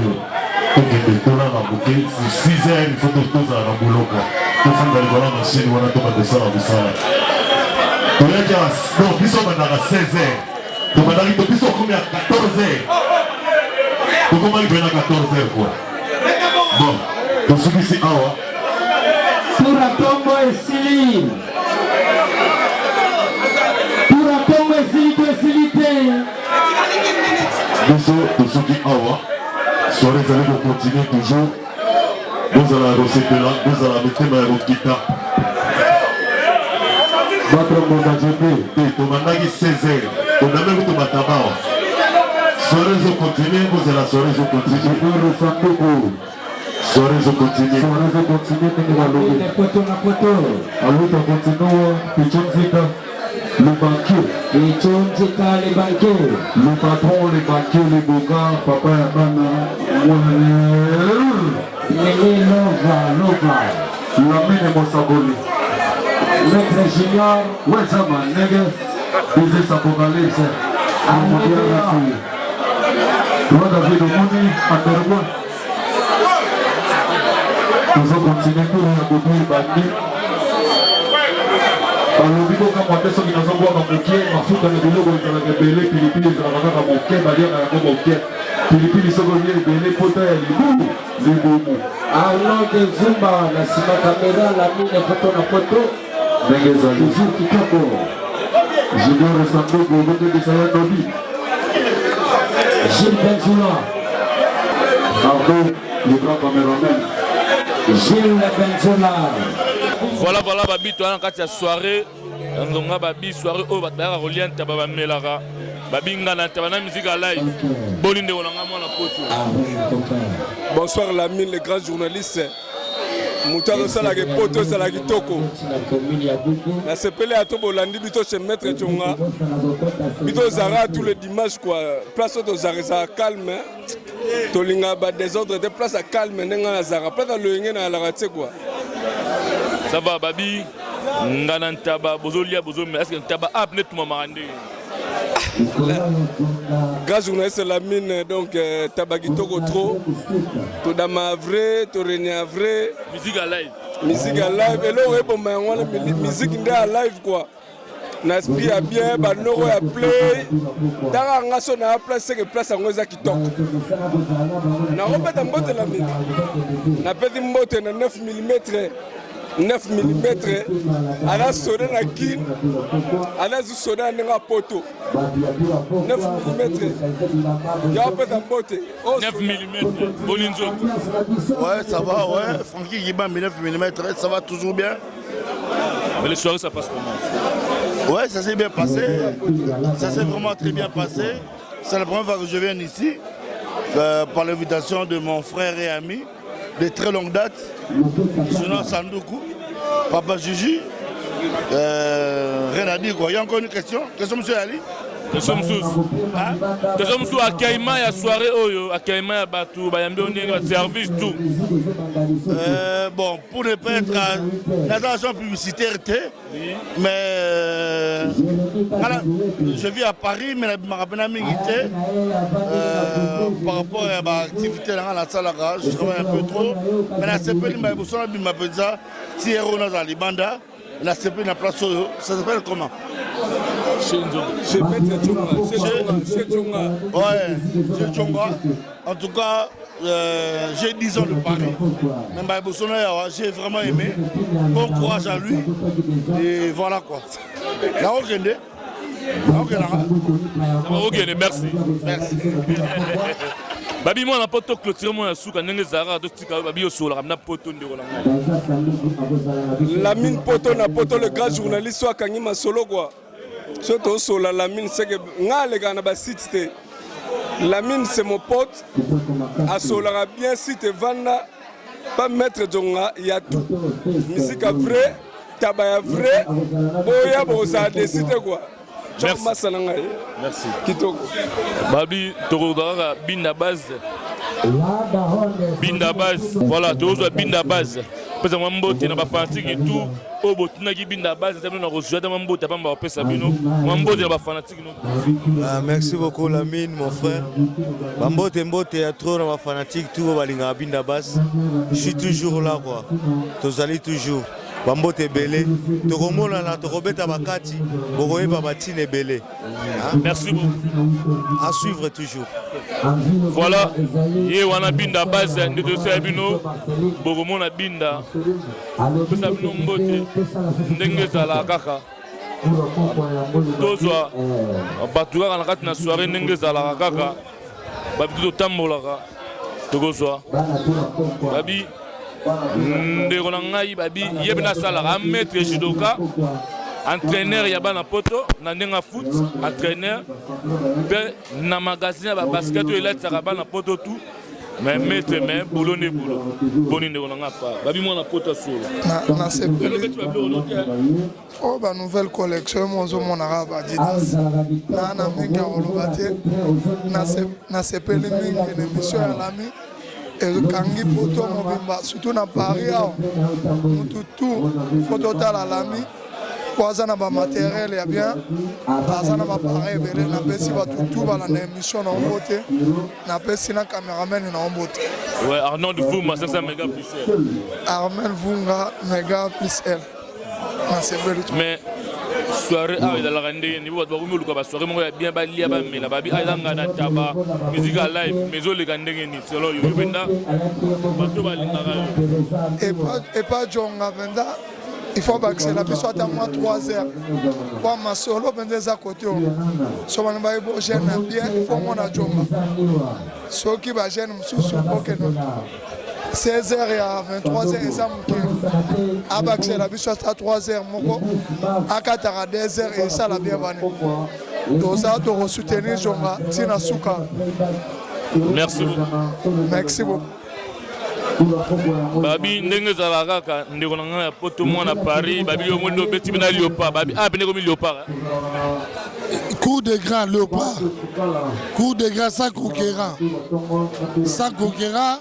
Donc, il est là, ma bouquet. C'est 6 heures, il faut que tout ça dans le boulot. Il faut que la machine, on a tout de ça à Moussala. On a dit, non, biseau, on a 16 heures. Donc, on a dit, biseau, combien à 14 heures. Donc, comment il vient à 14 heures, quoi. Bon, donc, celui-ci, Awa. Pura Congo et Sili. Pura Congo et Sili, Silité. Nous sommes qui Awa. Soirée, vous allez continuer toujours. Nous allons recette là, nous allons mettre ma roquita. Votre monde a jeté. On a 16 heures. On a même tout ma tabac. Soirée, vous continuez, vous allez la soirée, vous continuez. Nous ressentons. Soirée, je continue. Soirée, je continue. Les poteaux, la poteau. Alors, on continue. Pichon Zika, le banquier. Pichon Zika, les banquiers. Le patron, les banquiers, les bogas, papa et maman. Lélé, Lova. La mine est mon saboli. Maître Junior. Ouais, ça m'a nègre. Business apocalypse. Toi, David Omoni, à Terbois. Nous allons continuer pour la bouteille bandit. Alors, nous avons commenté ce qui nous envoie dans mon pied. Ma foute dans le boulot, vous avez belé, Philippines, ils ont dans mon pied, ma dire dans mon pied. Philippines, ils sont venus belé, potel, les boubous. Arnaud de Zumba, la Sima Caméra, la mine photo na photo. Toujours Kitoko. Je dois ressembler au côté de Sayan Dobi. Gilles Benzoula. Arnaud, le grand caméraman. Gilles Benzola. Voilà, babi, toi, en cas de soirée, on a babi, soirée, oh, batara, reliant, tababa, melara, babi, ngana, tabana, musique à live. Bolinde, on a un pote. Bonsoir, l'ami, les grands journalistes. Moutaro Salagi Poto Salagi Toko. La CPL à Tobo Landi, Bito chez Maître Tchonga. Bito Zara tous les dimanches, quoi. Place au Zara, calme. Tolinga ba désordre de place à calme nenga Zara pas dans le ngena la raté quoi. Ça va babi ngana ntaba bozolia bozo mais est-ce que ntaba apne tout mamarande. Grâce journaliste la mine donc tabagitoko trop. To dama vrai, to renia vrai, musique à live. Musique à live et là bon mais on musique à live quoi. N'esprit à bien, Banoro à play. Dara ngaso na place que place à ngoza kitoko. Na robeta mbote la mine. Na pedi mbote na 9 mm. 9 mm. Ala sonné na kin. Ala zu sonné na poto. 9 mm. Ya robeta mbote. 9 mm. Bolinzo. Ouais, ça va, ouais. Francky Giba 9 mm, ça va toujours bien. Mais les soirées ça passe comment? Ouais, ça s'est bien passé. Ça s'est vraiment très bien passé. C'est la première fois que je viens ici, par l'invitation de mon frère et ami, de très longue date, Jonas Sandoukou, Papa Juju. Rien à dire quoi. Il y a encore une question? Question, monsieur Ali? Nous sommes sous à Kaima et à soirée Oyo, à Kaima et Batou, Bayambi, on est service tout. Bon, pour ne pas être l'agent publicitaire, mais je vis à Paris, mais je me rappelle par rapport à ma activité dans la salle à rage, je travaille un peu trop. Mais la CPL m'a dit ça, Thierry dans la Libanda, la CPL n'a place, ça s'appelle comment? Chez Maître Tchonga. Ouais, chez Tchonga. En tout cas, j'ai 10 ans de Paris. Même j'ai vraiment aimé. Bon courage à lui. Et voilà quoi. La Ogende. Ok, merci. Merci. Babi moi na poto clôturer moi ya suka ndenge zara to tika babi yo sola na poto ndeko na ngai. Lamine poto na poto le grand journaliste wa kangi masolo quoi. Surtout sola Lamine c'est que ngale kana ba site. Lamine c'est mon pote. A sola bien site vanda pas mettre Djonga il y a tout. Musique vrai, tabac vrai, boya boza décider quoi. Merci. Kitoko. Babi Torodara Binda Base. Binda Base. Voilà, Torodara Binda Base. Parce que moi mbote na ba fanatique et tout. Obo tuna ki Binda Base, ça nous reçu dans mbote pas mba pesa bino. Moi mbote na ba fanatique non. Merci beaucoup Lamine mon frère. Ba mbote ya trop na ba fanatique tout balinga Binda Base. Je suis toujours là quoi. Tozali toujours. Bambote belé, tokomona na tokobeta bakati, bokoyeba batine belé. Merci beaucoup. À suivre toujours. Voilà, ye wana Binda Base de dossier bino, bokomona Binda. Pesa bino mbote, ndenge zala kaka. Tozwa batuka na kati na soirée ndenge zala kaka. Babi to tambolaka. Tokozwa. Babi ndeko na ngai babi yebna sala maître judoka entraîneur ya bana poto na ndenga foot entraîneur pe na magazine ba basket to elata bana poto tout mais maître mais boulot ne boulot boni ndeko na ngapa babi mo na poto solo na c'est oh ba nouvelle collection mo zo mon arabe Adidas na minga olobate na sepeli mingi l'émission ya Lami et kangi poto mobimba surtout na Paris tout photo tala Lami kwaza na ba matériel ya bien kwaza na ba pareil belé na pesi ba tout bala na émission na mbote na pesi na cameraman na mbote ouais Arnaud de Vuma 500 mégas plus L Armel Vunga mégas plus L mais soirée avec la rendez niveau de beaucoup de soirée moi bien bali ya ba mela babi azanga na taba musique live mais les gandenge ni solo yo benda bato balinga et pas Djonga benda il faut baxer la biso à moi 3 heures pour ma solo benda za côté so bana ba bo jeune bien il faut mon Djonga so qui ba jeune mususu okeno 16h à 23h et ça à baxer la biso à 3h moko à 4h à 2h et ça la bien bané donc ça to soutenir Djonga tina suka. Merci beaucoup. Merci beaucoup. Babi ndenge zala kaka ndeko na ngaya poto mwana Paris babi yo mondo beti bina Léopard babi bine comme Léopard coup de grand Léopard coup de grand sans conquérant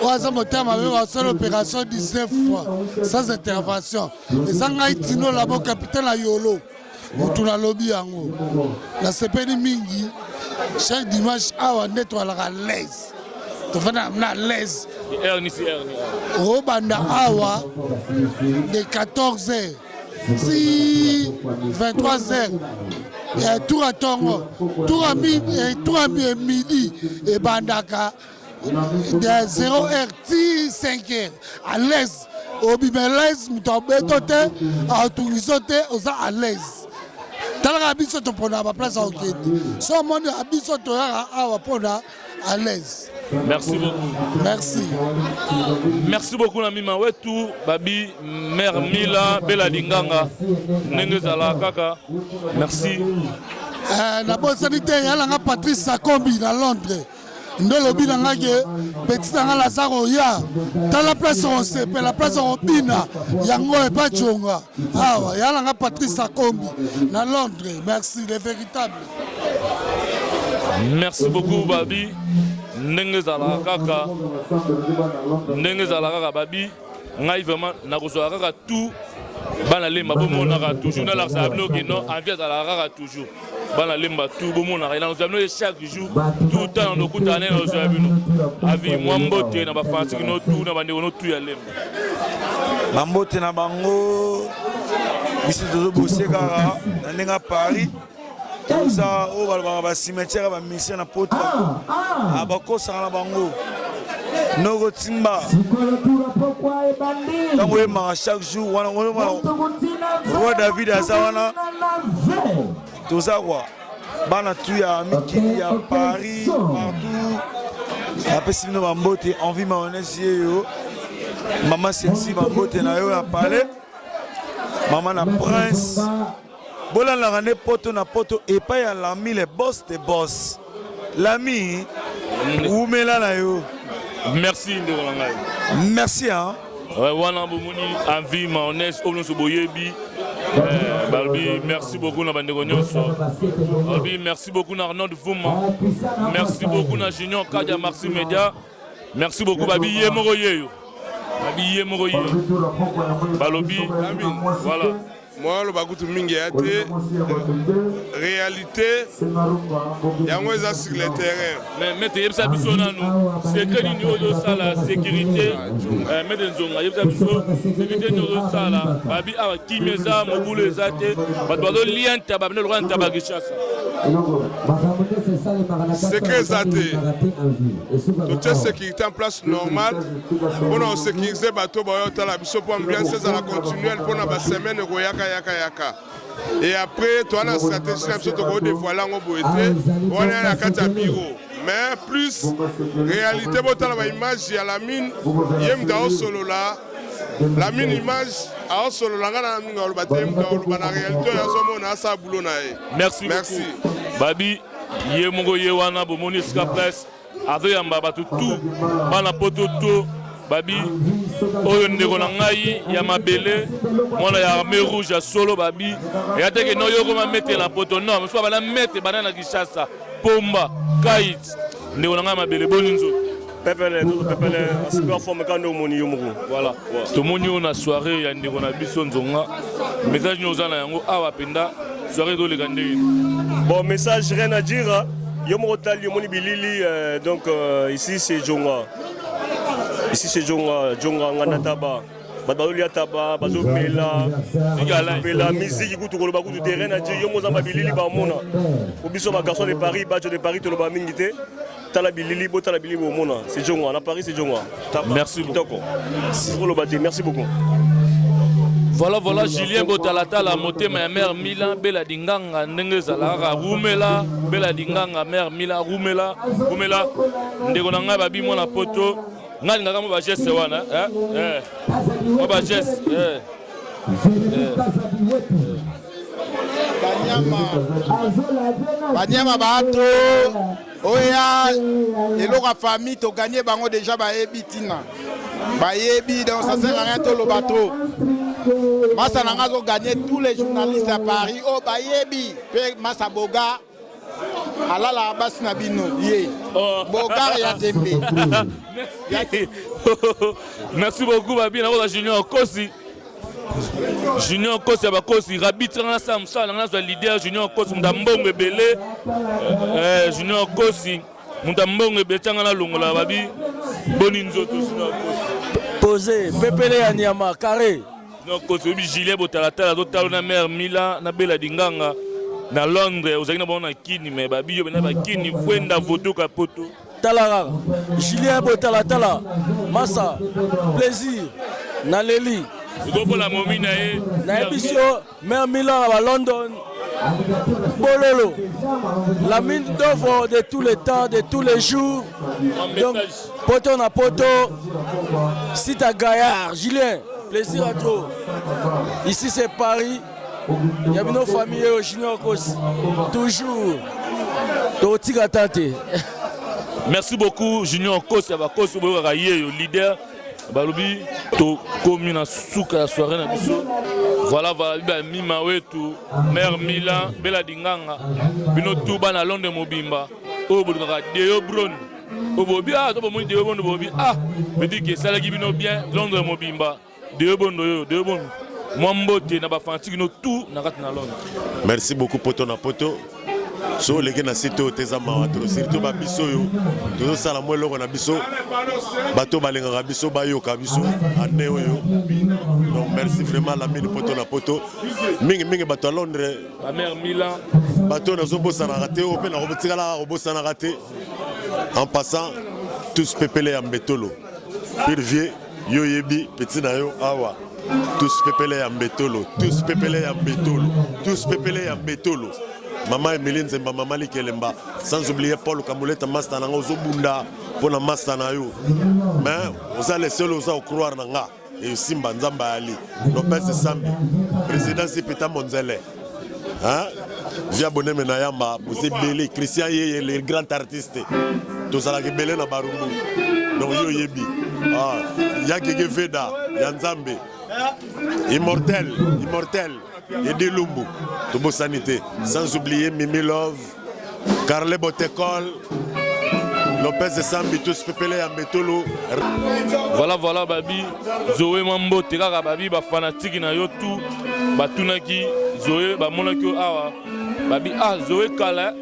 oaza motema avec la seule opération 19 fois sans intervention et ça ngai tino la bon capitaine la yolo mutuna lobby yango la sepeni mingi chaque dimanche awa neto ala l'aise to fana na l'aise au banda awa de 14h si 23h et tout à tongo tout à midi et bandaka de 0h 5h à l'aise au bibelès mutobeto te a tungisote oza à l'aise talaka biso to pona ba place au kit so monde abiso to awa pona à l'aise. Merci beaucoup. Merci. Merci beaucoup na mima wetu babi mère Mila Bela Dinganga ndenge zala kaka. Merci. Na bonne sanité yalanga Patrice Sakombi na Londres. Ndolobi nanga ke petit nanga Lazaro ya dans la place on se la place on bina yango e pas Djonga awa yalanga Patrice Sakombi na Londres. Merci les véritables. Merci beaucoup babi ndenge zala kaka babi ngai vraiment na kozoa kaka tout bana lemba bomonaka toujours na la sabno que non envie zala kaka toujours bana lemba tout bomonaka na sabno chaque jour tout le temps no kutana na sabno avi mwambote na ba fansi no tout na bande no tout ya lemba bambote na bango biso tozo boseka na ndenge Paris ça au ba cimetière ba mission na poto abakosaka na bango noko timba tango ema chaque jour wana roi David azawana tout ça quoi bana tu ya miki ya Paris partout apesi bino bambote envie mayonnaise ye yo mama sexy bambote na yo ya palais mama na prince bolandaka nde poto na poto epai ya lami le boss de boss lami umela na yo merci ndeko na ngai merci hein wana bomoni envie mayonnaise oyo nyonso boyebi Balbi, merci beaucoup na bandeko nyonso. Balbi, merci beaucoup na Arnaud Vouma. Merci beaucoup na Junior Kadia Maxi Media. Merci beaucoup Babi Yemoro Yeyo. Babi Yemoro Yeyo. Balobi, voilà. Moi, le bagutu mingi a été réalité. Yango eza sur le terrain. Mais tu yebsa biso nanu. Secret ni odo sala sécurité. Mais nzonga yebsa biso sécurité ni odo sala. Babi awa kimeza mobulu ezate. Badwalo lien tababne lo ranta bagishasa. Secret ezate. Toute sécurité en place normale. On a sécurisé bateau boyo tala biso pour ambiance ça la continuelle pour na semaine royaka yaka. Et après, toi, la stratégie, tu as dévoilé en beauté, on est à la carte bureau. Mais plus, réalité, tu as l'image, il y a la mine, il y a un solo là. La mine image, à solo là, la réalité, il y a ça boulot. Merci. Babi, il y a mon Yewana, Bomoni Skaples, avec un babatou tout, bana poto tout. Babi, oyo ndeko na ngai ya mabele mwana ya armée rouge ya solo babi ya teke no yoko ma mettre la poto non mais soit bana mettre banana Kinshasa pomba kait ndeko na ngai mabele boninzo pepele super forme quand on moni yomugo voilà to moni na soirée ya ndeko na biso nzonga message nyoza na yango awa penda soirée do le gande bon message rien à dire yomugo tali yomoni bilili donc ici c'est Jonga. Ici c'est Jonga Nganataba. Badolia Taba, Bazo Mela, la musique, tout le bagou du terrain, a dit Yomozamba Bilili Bamona. Obiso Garçon de Paris, Badjo de Paris, tout le Bamingité. Talabilili, Botalabili Bomona. C'est Jonga, à Paris c'est Jonga. Merci beaucoup. Merci beaucoup. Voilà, Julien Botalata, la moté, ma mère Mila, Bella Dinganga, Nengezala, Roumela, Bella Dinganga, mère Mila, Roumela, Ndegonanga, Babi, mon poto. Ngal nga kama ba geste wana ba geste Banyama bato oya eloko famille to gagner bango déjà ba ebitina ba yebi donc ça sert à rien to lo bateau masa nanga zo gagner tous les journalistes à Paris oh ba yebi pe masa boga alala basi na bino ye boga ya tembe. Merci beaucoup Babi na Junior Kosi abakosi rabitra na samsa na leader Junior Kosi ndambongo ebele Junior Kosi ndambongo ebetanga na longola Babi boni nzoto Junior Kosi posé pepele ya nyama carré Junior Kosi obi Julien Botalata do talo na mère Mila na Bella Dinganga na Londres ozaki na bona kini mais Babi yo bena ba kini kwenda voto kapoto Talara, Julien Botalatala, Massa, plaisir, Naleli. Na émission, Mère Milan à London, Bololo, la mine d'œuvre de tous les temps, de tous les jours. Donc, poto na poto, site à Gaillard, Julien, plaisir à toi. Ici c'est Paris, il y a nos familles au Junior Kosi, toujours. Totika Tante. Merci beaucoup Junior Kosi abakosi boka yeyo leader balobi to komina suka ya soirée na biso voilà ba mima wetu mère Mila Bella Dinganga bino tuba na Londres mobimba o bolika Deo Bron o bobi to bo mo Deo Bondo bobi me dit que ça la bino bien Londres mobimba Deo Bondo mwambote na ba fantique no tout na kat na Londres. Merci beaucoup poto na poto. So les gens nasitu oteza mawato surtout ba biso yo to sala mwelo ko na biso bato balenga biso bayo ka biso ane yo donc merci vraiment la mine poto na poto mingi bato à Londres la mère Milan bato na zo bossa na raté o pe na robotika la bossa na raté en passant tous pepele ya mbetolo pire vieux yo yebi petit na yo awa tous pepele ya mbetolo tous pepele ya mbetolo tous pepele ya mbetolo Maman Emeline Zemba, Maman Likelemba, sans oublier Paul Kamuleta Mastana, Ozobunda, pour la Mastana. Mais vous allez seuls au croire Nanga, et Simba Nzamba Ali, Lopez Sambi, président Zepeta Monzele. Hein? Via Bonne Menayamba, vous êtes belé, Christian Yé, les grands artistes. Tout ça, qui belé na Barumbu. Donc, yo yebi. Yakege Veda, Yanzambe. Immortel, et des Lumbu, de beau sanité. Sans oublier Mimi Love, Carle Botekol, Lopez et Sambi, tous pepele à Metolo. Voilà, Babi. Zoé Mambo, Terra Babi, fanatique na yo tout. Batunaki, Zoé, Monaki Awa. Babi, Zoé Kala,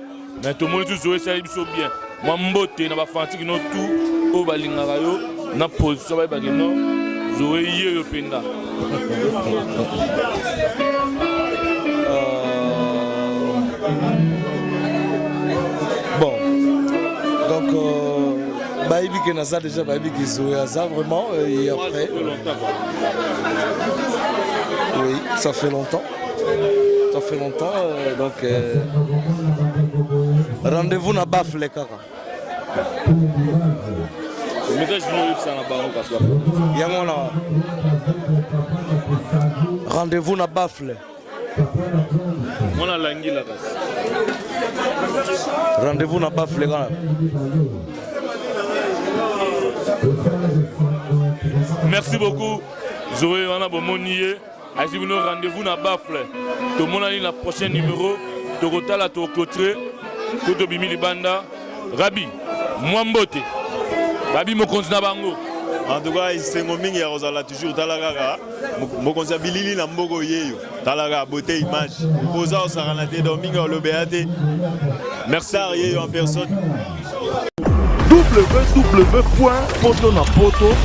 mais tout le monde Zoé, ça y est bien. Mambo, na fanatique no tout. Au Balingarayo, na position, Zoé Yé Penda. Bon, donc Baïbi Kenaza déjà Baïbi qui Zoé Aza vraiment et après. Oui, ça fait longtemps. Ça fait longtemps donc rendez-vous na Bafle Kaka. Rendez-vous na Bafle. Rendez-vous na Bafle. Merci beaucoup. Zoé, on a bon monier. Rendez-vous na Bafle. Tout le monde a dit la prochaine numéro. Togota la Tokotre. Koto Bimi Libanda. Rabi. Mwambote. Babi Mokonzi na bango. En tout cas, c'est un mingi à toujours Talaga. Mokonzi Bilili na Mbogo Yeyo. Talaga, beauté image. Posa au Saranate, Domingo au Lobéate. Merci à Yeyo en personne. www.potonapoto